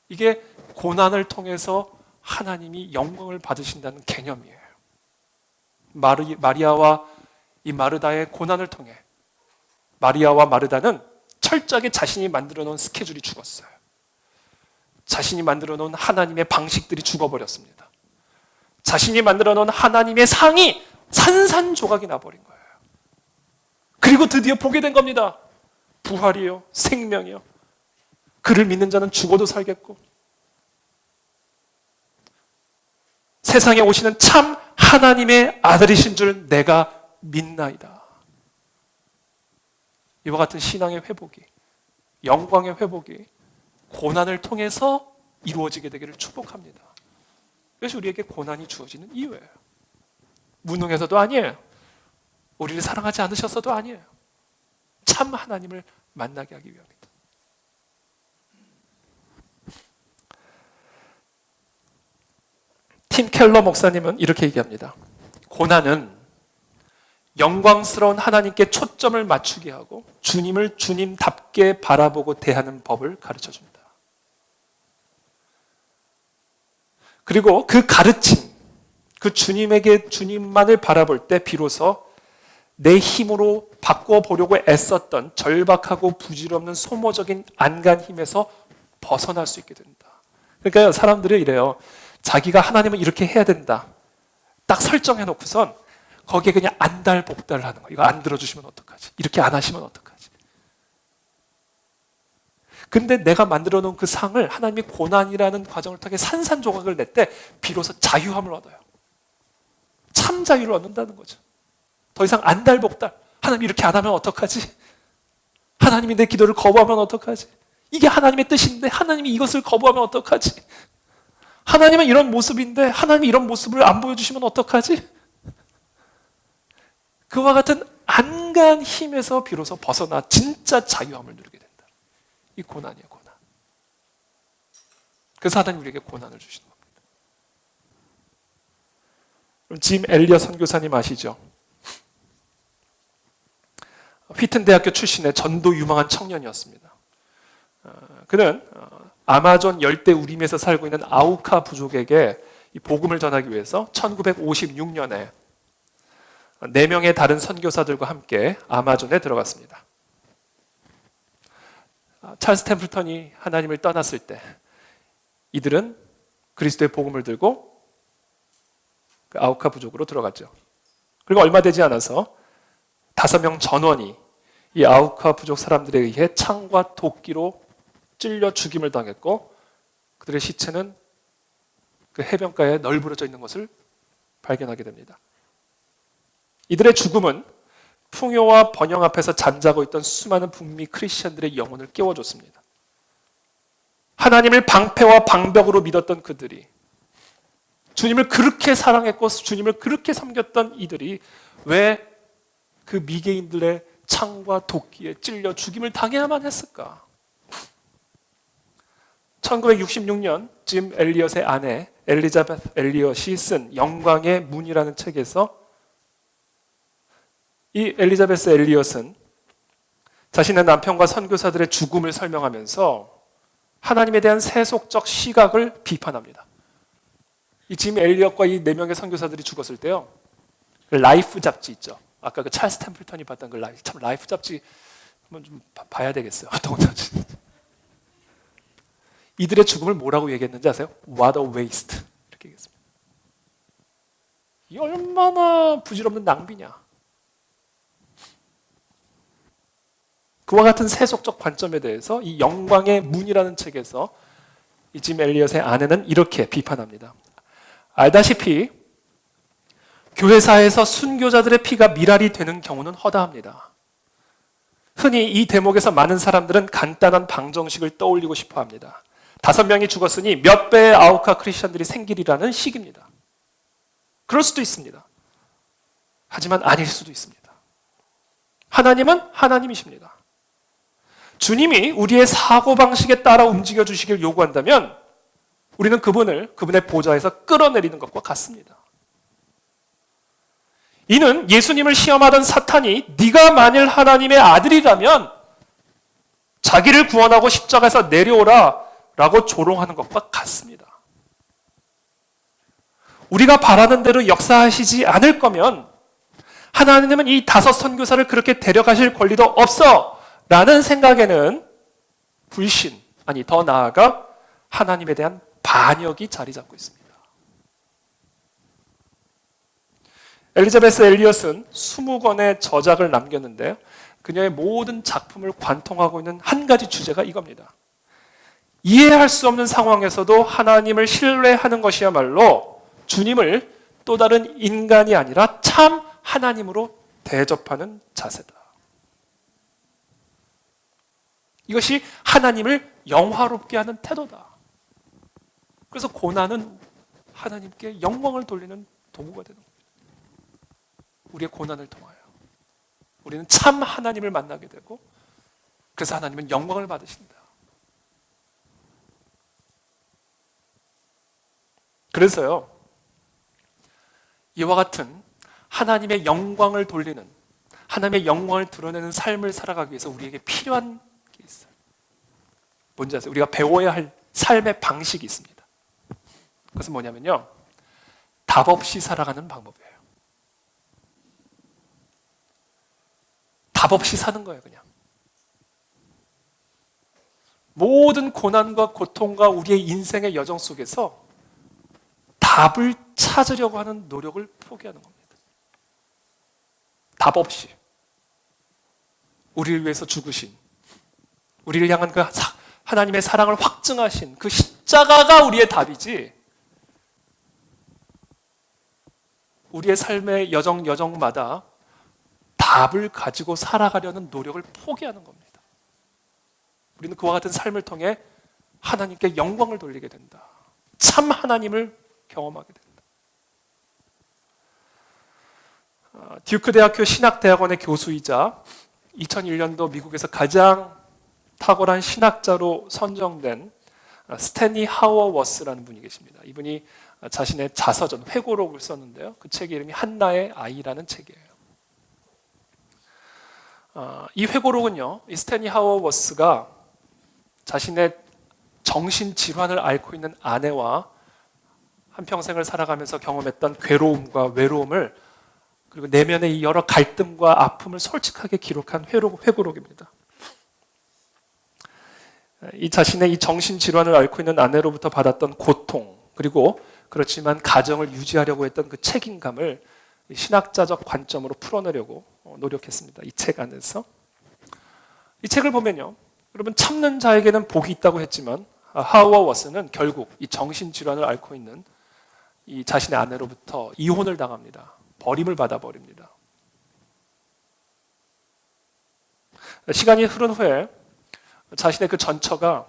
이게 고난을 통해서 하나님이 영광을 받으신다는 개념이에요. 마리아와 이 마르다의 고난을 통해 마리아와 마르다는 철저하게 자신이 만들어 놓은 스케줄이 죽었어요. 자신이 만들어 놓은 하나님의 방식들이 죽어버렸습니다. 자신이 만들어 놓은 하나님의 상이 산산조각이 나버린 거예요. 그리고 드디어 보게 된 겁니다. 부활이요, 생명이요. 그를 믿는 자는 죽어도 살겠고 세상에 오시는 참 하나님의 아들이신 줄 내가 믿나이다. 이와 같은 신앙의 회복이, 영광의 회복이 고난을 통해서 이루어지게 되기를 축복합니다. 그래서 우리에게 고난이 주어지는 이유예요. 무능해서도 아니에요. 우리를 사랑하지 않으셔서도 아니에요. 참 하나님을 만나게 하기 위함입니다. 팀 켈러 목사님은 이렇게 얘기합니다. 고난은 영광스러운 하나님께 초점을 맞추게 하고 주님을 주님답게 바라보고 대하는 법을 가르쳐줍니다. 그리고 그 가르침, 그 주님에게 주님만을 바라볼 때 비로소 내 힘으로 바꿔보려고 애썼던 절박하고 부질없는 소모적인 안간 힘에서 벗어날 수 있게 된다. 그러니까 사람들이 이래요. 자기가 하나님은 이렇게 해야 된다. 딱 설정해 놓고선 거기에 그냥 안달복달을 하는 거예요. 이거 안 들어주시면 어떡하지? 이렇게 안 하시면 어떡하지? 근데 내가 만들어 놓은 그 상을 하나님이 고난이라는 과정을 통해 산산조각을 낼 때 비로소 자유함을 얻어요. 참 자유를 얻는다는 거죠. 더 이상 안달복달. 하나님 이렇게 안 하면 어떡하지? 하나님이 내 기도를 거부하면 어떡하지? 이게 하나님의 뜻인데 하나님이 이것을 거부하면 어떡하지? 하나님은 이런 모습인데 하나님이 이런 모습을 안 보여주시면 어떡하지? 그와 같은 안간 힘에서 비로소 벗어나 진짜 자유함을 누리게 된다. 이 고난이에요, 고난. 그래서 하나님 우리에게 고난을 주시는 겁니다. 그럼 짐 엘리엇 선교사님 아시죠? 휘튼 대학교 출신의 전도 유망한 청년이었습니다. 그는 아마존 열대 우림에서 살고 있는 아우카 부족에게 이 복음을 전하기 위해서 1956년에 4명의 다른 선교사들과 함께 아마존에 들어갔습니다. 찰스 템플턴이 하나님을 떠났을 때 이들은 그리스도의 복음을 들고 그 아우카 부족으로 들어갔죠. 그리고 얼마 되지 않아서 5명 전원이 이 아우카 부족 사람들에 의해 창과 도끼로 찔려 죽임을 당했고 그들의 시체는 그 해변가에 널브러져 있는 것을 발견하게 됩니다. 이들의 죽음은 풍요와 번영 앞에서 잠자고 있던 수많은 북미 크리스천들의 영혼을 깨워줬습니다. 하나님을 방패와 방벽으로 믿었던 그들이, 주님을 그렇게 사랑했고 주님을 그렇게 섬겼던 이들이 왜 그 미개인들의 창과 도끼에 찔려 죽임을 당해야만 했을까? 1966년 짐 엘리엇의 아내 엘리자베스 엘리엇이 쓴 영광의 문이라는 책에서 이 엘리자베스 엘리엇은 자신의 남편과 선교사들의 죽음을 설명하면서 하나님에 대한 세속적 시각을 비판합니다. 이 짐 엘리엇과 이 4명의 선교사들이 죽었을 때요, 라이프 잡지 있죠. 아까 그 찰스 템플턴이 봤던 그 라이프 잡지 한번 좀 봐야 되겠어요. 어떤 잡지? 이들의 죽음을 뭐라고 얘기했는지 아세요? What a waste. 이렇게 얘기했습니다. 이 얼마나 부질없는 낭비냐. 그와 같은 세속적 관점에 대해서 이 영광의 문이라는 책에서 이 짐 엘리엇의 아내는 이렇게 비판합니다. 알다시피 교회사에서 순교자들의 피가 미랄이 되는 경우는 허다합니다. 흔히 이 대목에서 많은 사람들은 간단한 방정식을 떠올리고 싶어 합니다. 5명이 죽었으니 몇 배의 아우카 크리스천들이 생기리라는 식입니다. 그럴 수도 있습니다. 하지만 아닐 수도 있습니다. 하나님은 하나님이십니다. 주님이 우리의 사고방식에 따라 움직여 주시길 요구한다면 우리는 그분의 보좌에서 끌어내리는 것과 같습니다. 이는 예수님을 시험하던 사탄이 네가 만일 하나님의 아들이라면 자기를 구원하고 십자가에서 내려오라 라고 조롱하는 것과 같습니다. 우리가 바라는 대로 역사하시지 않을 거면 하나님은 이 5 선교사를 그렇게 데려가실 권리도 없어 라는 생각에는 불신, 아니 더 나아가 하나님에 대한 반역이 자리 잡고 있습니다. 엘리자베스 엘리엇은 20권의 저작을 남겼는데요. 그녀의 모든 작품을 관통하고 있는 한 가지 주제가 이겁니다. 이해할 수 없는 상황에서도 하나님을 신뢰하는 것이야말로 주님을 또 다른 인간이 아니라 참 하나님으로 대접하는 자세다. 이것이 하나님을 영화롭게 하는 태도다. 그래서 고난은 하나님께 영광을 돌리는 도구가 되는 겁니다. 우리의 고난을 통하여 우리는 참 하나님을 만나게 되고, 그래서 하나님은 영광을 받으신다. 그래서요, 이와 같은 하나님의 영광을 돌리는, 하나님의 영광을 드러내는 삶을 살아가기 위해서 우리에게 필요한 게 있어요. 뭔지 아세요? 우리가 배워야 할 삶의 방식이 있습니다. 그것은 뭐냐면요, 답 없이 살아가는 방법이에요. 답 없이 사는 거예요, 그냥. 모든 고난과 고통과 우리의 인생의 여정 속에서 답을 찾으려고 하는 노력을 포기하는 겁니다. 답 없이 우리를 위해서 죽으신, 우리를 향한 그 하나님의 사랑을 확증하신 그 십자가가 우리의 답이지, 우리의 삶의 여정마다 답을 가지고 살아가려는 노력을 포기하는 겁니다. 우리는 그와 같은 삶을 통해 하나님께 영광을 돌리게 된다. 참 하나님을 경험하게 된다. 듀크 대학교 신학대학원의 교수이자 2001년도 미국에서 가장 탁월한 신학자로 선정된 스탠리 하워워스라는 분이 계십니다. 이분이 자신의 자서전, 회고록을 썼는데요. 그 책의 이름이 한나의 아이라는 책이에요. 이 회고록은요, 이 스탠리 하워워스가 자신의 정신질환을 앓고 있는 아내와 한평생을 살아가면서 경험했던 괴로움과 외로움을, 그리고 내면의 여러 갈등과 아픔을 솔직하게 기록한 회고록입니다. 이 자신의 이 정신질환을 앓고 있는 아내로부터 받았던 고통, 그리고 그렇지만 가정을 유지하려고 했던 그 책임감을 신학자적 관점으로 풀어내려고 노력했습니다. 이 책 안에서. 이 책을 보면요, 여러분, 참는 자에게는 복이 있다고 했지만 하워워스는 결국 이 정신질환을 앓고 있는 이 자신의 아내로부터 이혼을 당합니다. 버림을 받아버립니다. 시간이 흐른 후에 자신의 그 전처가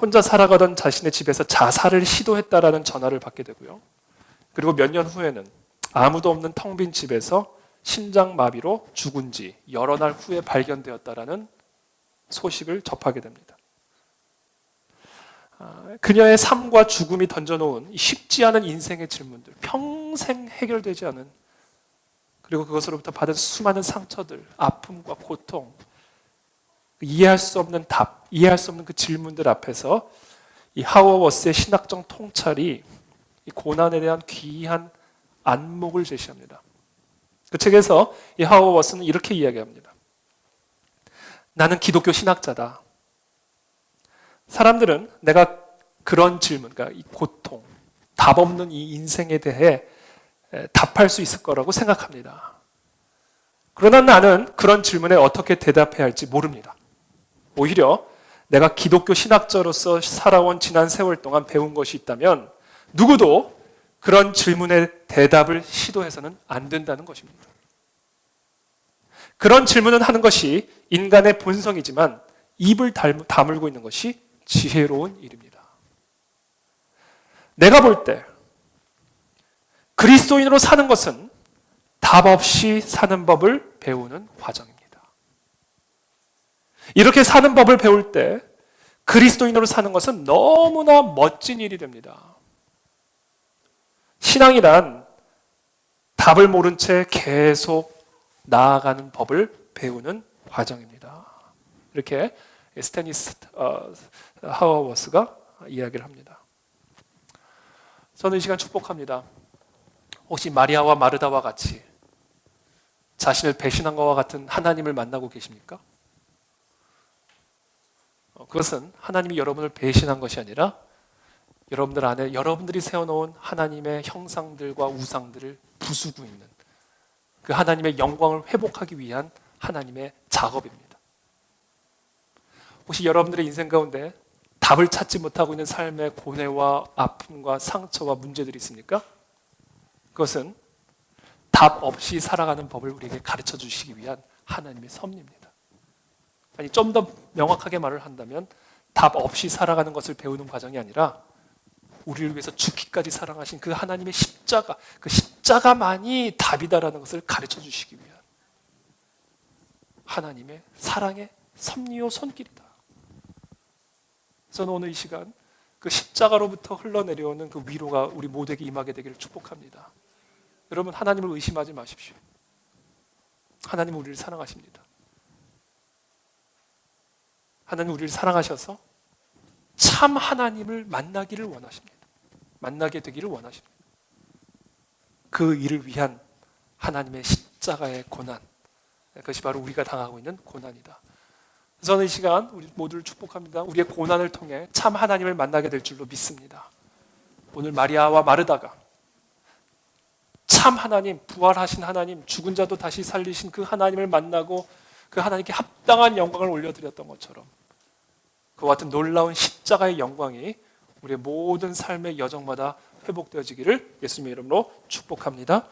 혼자 살아가던 자신의 집에서 자살을 시도했다라는 전화를 받게 되고요. 그리고 몇 년 후에는 아무도 없는 텅 빈 집에서 심장마비로 죽은 지 여러 날 후에 발견되었다라는 소식을 접하게 됩니다. 그녀의 삶과 죽음이 던져놓은 쉽지 않은 인생의 질문들, 평생 해결되지 않은, 그리고 그것으로부터 받은 수많은 상처들, 아픔과 고통, 이해할 수 없는 답, 이해할 수 없는 그 질문들 앞에서 이 하워워스의 신학적 통찰이 이 고난에 대한 귀한 안목을 제시합니다. 그 책에서 이 하워워스는 이렇게 이야기합니다. 나는 기독교 신학자다. 사람들은 내가 그런 질문, 그러니까 이 고통, 답 없는 이 인생에 대해 답할 수 있을 거라고 생각합니다. 그러나 나는 그런 질문에 어떻게 대답해야 할지 모릅니다. 오히려 내가 기독교 신학자로서 살아온 지난 세월 동안 배운 것이 있다면 누구도 그런 질문에 대답을 시도해서는 안 된다는 것입니다. 그런 질문을 하는 것이 인간의 본성이지만 입을 다물고 있는 것이 지혜로운 일입니다. 내가 볼 때 그리스도인으로 사는 것은 답 없이 사는 법을 배우는 과정입니다. 이렇게 사는 법을 배울 때 그리스도인으로 사는 것은 너무나 멋진 일이 됩니다. 신앙이란 답을 모른 채 계속 나아가는 법을 배우는 과정입니다. 이렇게 스탠리 하워워스가 이야기를 합니다. 저는 이 시간 축복합니다. 혹시 마리아와 마르다와 같이 자신을 배신한 것과 같은 하나님을 만나고 계십니까? 그것은 하나님이 여러분을 배신한 것이 아니라 여러분들 안에 여러분들이 세워놓은 하나님의 형상들과 우상들을 부수고 있는 그 하나님의 영광을 회복하기 위한 하나님의 작업입니다. 혹시 여러분들의 인생 가운데 답을 찾지 못하고 있는 삶의 고뇌와 아픔과 상처와 문제들이 있습니까? 그것은 답 없이 살아가는 법을 우리에게 가르쳐 주시기 위한 하나님의 섭리입니다. 아니, 좀 더 명확하게 말을 한다면 답 없이 살아가는 것을 배우는 과정이 아니라 우리를 위해서 죽기까지 사랑하신 그 하나님의 십자가, 그 십자가만이 답이다라는 것을 가르쳐 주시기 위한 하나님의 사랑의 섭리요 손길이다. 저는 오늘 이 시간 그 십자가로부터 흘러내려오는 그 위로가 우리 모두에게 임하게 되기를 축복합니다. 여러분, 하나님을 의심하지 마십시오. 하나님은 우리를 사랑하십니다. 하나님 우리를 사랑하셔서 참 하나님을 만나기를 원하십니다. 만나게 되기를 원하십니다. 그 일을 위한 하나님의 십자가의 고난, 그것이 바로 우리가 당하고 있는 고난이다. 저는 이 시간 우리 모두를 축복합니다. 우리의 고난을 통해 참 하나님을 만나게 될 줄로 믿습니다. 오늘 마리아와 마르다가 참 하나님, 부활하신 하나님, 죽은 자도 다시 살리신 그 하나님을 만나고 그 하나님께 합당한 영광을 올려드렸던 것처럼 그와 같은 놀라운 십자가의 영광이 우리의 모든 삶의 여정마다 회복되어지기를 예수님의 이름으로 축복합니다.